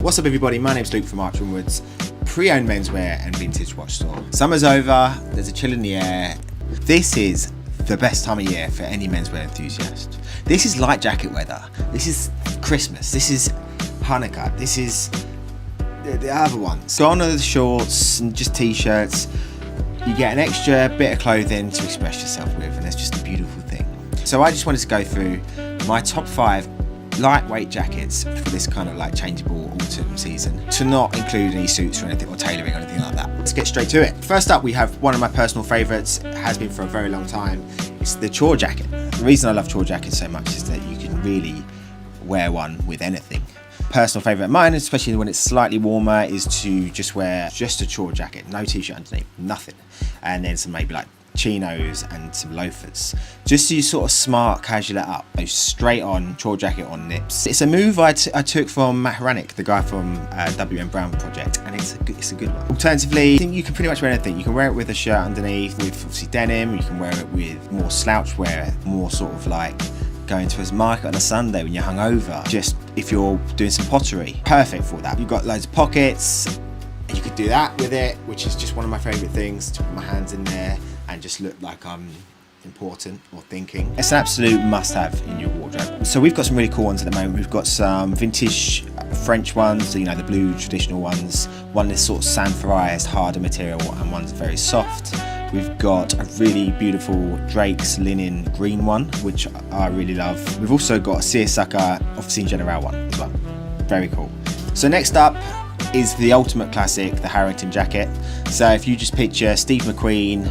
What's up everybody, my name's Luke from Archer & Woods, pre-owned menswear and vintage watch store. Summer's over, there's a chill in the air. This is the best time of year for any menswear enthusiast. This is light jacket weather, this is Christmas, this is Hanukkah, this is the other ones. Gone are the shorts and just t-shirts. You get an extra bit of clothing to express yourself with, and it's just a beautiful thing. So I just wanted to go through my top 5 lightweight jackets for this kind of like changeable autumn season, to not include any suits or anything, or tailoring or anything like that. Let's get straight to it. First up, we have one of my personal favourites, has been for a very long time. It's the Chore Jacket. The reason I love Chore Jackets so much is that you can really wear one with anything. Personal favourite of mine, especially when it's slightly warmer, is to just wear just a Chore Jacket, no t-shirt underneath, nothing, and then some maybe like chinos and some loafers, just to sort of smart casual it up. So straight on Chore Jacket on nips. It's a move I took from Matt Haranick, the guy from WM Brown Project, and it's a good one. Alternatively, I think you can pretty much wear anything. You can wear it with a shirt underneath, with obviously denim. You can wear it with more slouch wear, more sort of like going to a market on a Sunday when you're hungover. Just if you're doing some pottery, perfect for that. You've got loads of pockets, and you could do that with it, which is just one of my favourite things, to put my hands in there and just look like I'm important or thinking. It's an absolute must-have in your wardrobe. So we've got some really cool ones at the moment. We've got some vintage French ones, you know, the blue traditional ones. One is sort of sanforized, harder material, and one's very soft. We've got a really beautiful Drake's linen green one, which I really love. We've also got a Seersucker Officine General one as well. Very cool. So next up is the ultimate classic, the Harrington jacket. So if you just picture Steve McQueen,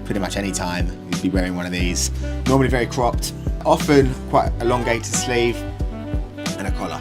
pretty much any time you'd be wearing one of these. Normally very cropped, often quite elongated sleeve and a collar.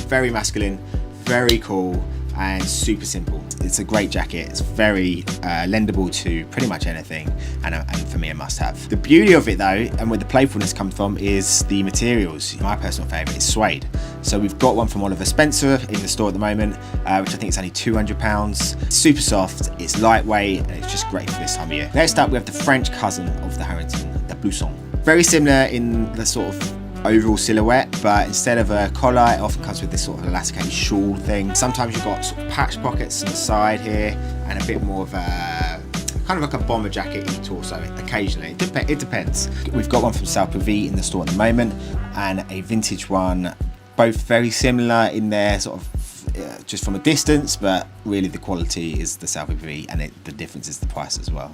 Very masculine, very cool, and super simple. It's a great jacket. It's very lendable to pretty much anything, and for me a must-have. The beauty of it though, and where the playfulness comes from, is the materials. My personal favourite is suede. So we've got one from Oliver Spencer in the store at the moment, which I think is only £200. Super soft, it's lightweight, and it's just great for this time of year. Next up, we have the French cousin of the Harrington, the Blouson. Very similar in the sort of overall silhouette, but instead of a collar, it often comes with this sort of elasticated shawl thing. Sometimes you've got sort of patch pockets on the side here, and a bit more of a kind of like a bomber jacket-y torso occasionally. It depends. We've got one from Salpavie in the store at the moment, and a vintage one, both very similar in their sort of just from a distance, but really the quality is the Salpavie, and the difference is the price as well.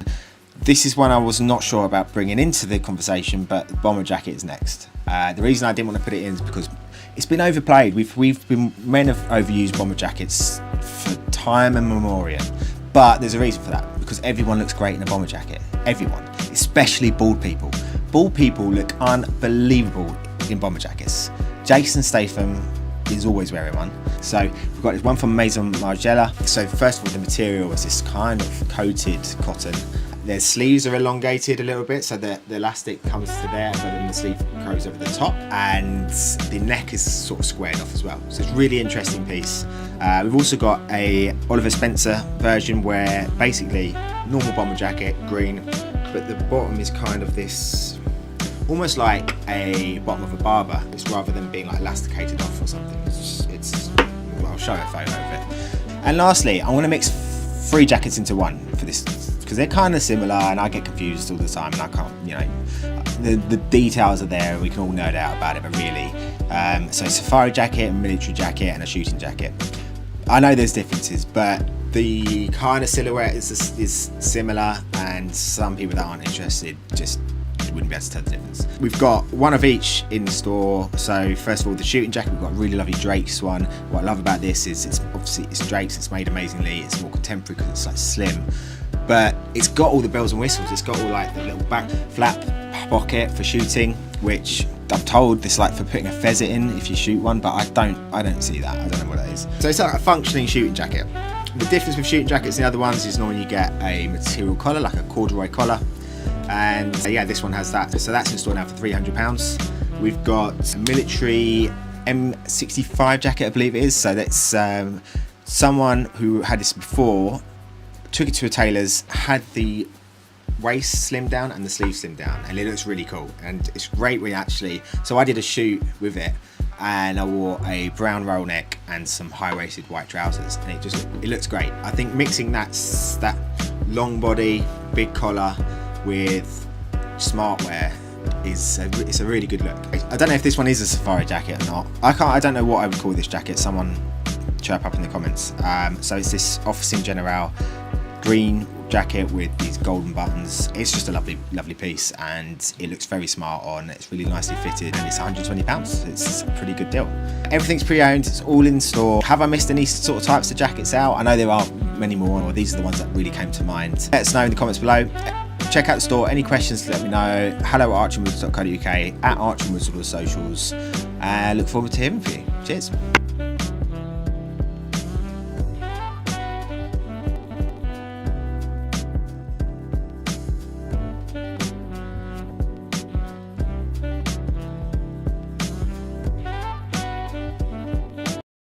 This is one I was not sure about bringing into the conversation, but the bomber jacket is next. The reason I didn't want to put it in is because it's been overplayed. Men have overused bomber jackets for time immemorial, but there's a reason for that, because everyone looks great in a bomber jacket. Everyone, especially bald people. Bald people look unbelievable in bomber jackets. Jason Statham is always wearing one. So we've got this one from Maison Margiela. So first of all, the material is this kind of coated cotton. Their sleeves are elongated a little bit, so the elastic comes to there, but then the sleeve goes over the top, and the neck is sort of squared off as well. So it's a really interesting piece. We've also got a Oliver Spencer version where basically normal bomber jacket, green, but the bottom is kind of this, almost like a bottom of a barber. It's rather than being like elasticated off or something. Well, I'll show a photo of it. And lastly, I want to mix 3 jackets into one for this, because they're kind of similar, and I get confused all the time, and I can't, you know, the details are there, and we can all nerd out about it, but really, so safari jacket, military jacket, and a shooting jacket. I know there's differences, but the kind of silhouette is similar, and some people that aren't interested just wouldn't be able to tell the difference. We've got one of each in the store. So first of all, the shooting jacket, we've got a really lovely Drake's one. What I love about this is it's Drake's, it's made amazingly, it's more contemporary because it's like slim, but it's got all the bells and whistles. It's got all like the little back flap pocket for shooting, which I'm told this like for putting a pheasant in if you shoot one, but I don't see that. I don't know what that is. So it's like a functioning shooting jacket. The difference with shooting jackets and the other ones is normally you get a material collar, like a corduroy collar. And yeah, this one has that. So that's in store now for £300. We've got a military M65 jacket, I believe it is. So that's someone who had this before, took it to a tailor's, had the waist slimmed down and the sleeve slimmed down, and it looks really cool. And it's great when you actually, so I did a shoot with it and I wore a brown roll neck and some high-waisted white trousers, and it looks great. I think mixing that long body, big collar with smart wear it's a really good look. I don't know if this one is a safari jacket or not. I don't know what I would call this jacket. Someone chirp up in the comments. So it's this Officine Generale green jacket with these golden buttons. It's just a lovely piece, and it looks very smart on. It's really nicely fitted, and it's £120. It's a pretty good deal. Everything's pre-owned, it's all in store. Have I missed any sort of types of jackets out? I know there are many more, or these are the ones that really came to mind. Let us know in the comments below. Check out the store. Any questions, let me know. hello@archingwoods.co.uk, @archingwoods on all the socials. Look forward to hearing from you. Cheers.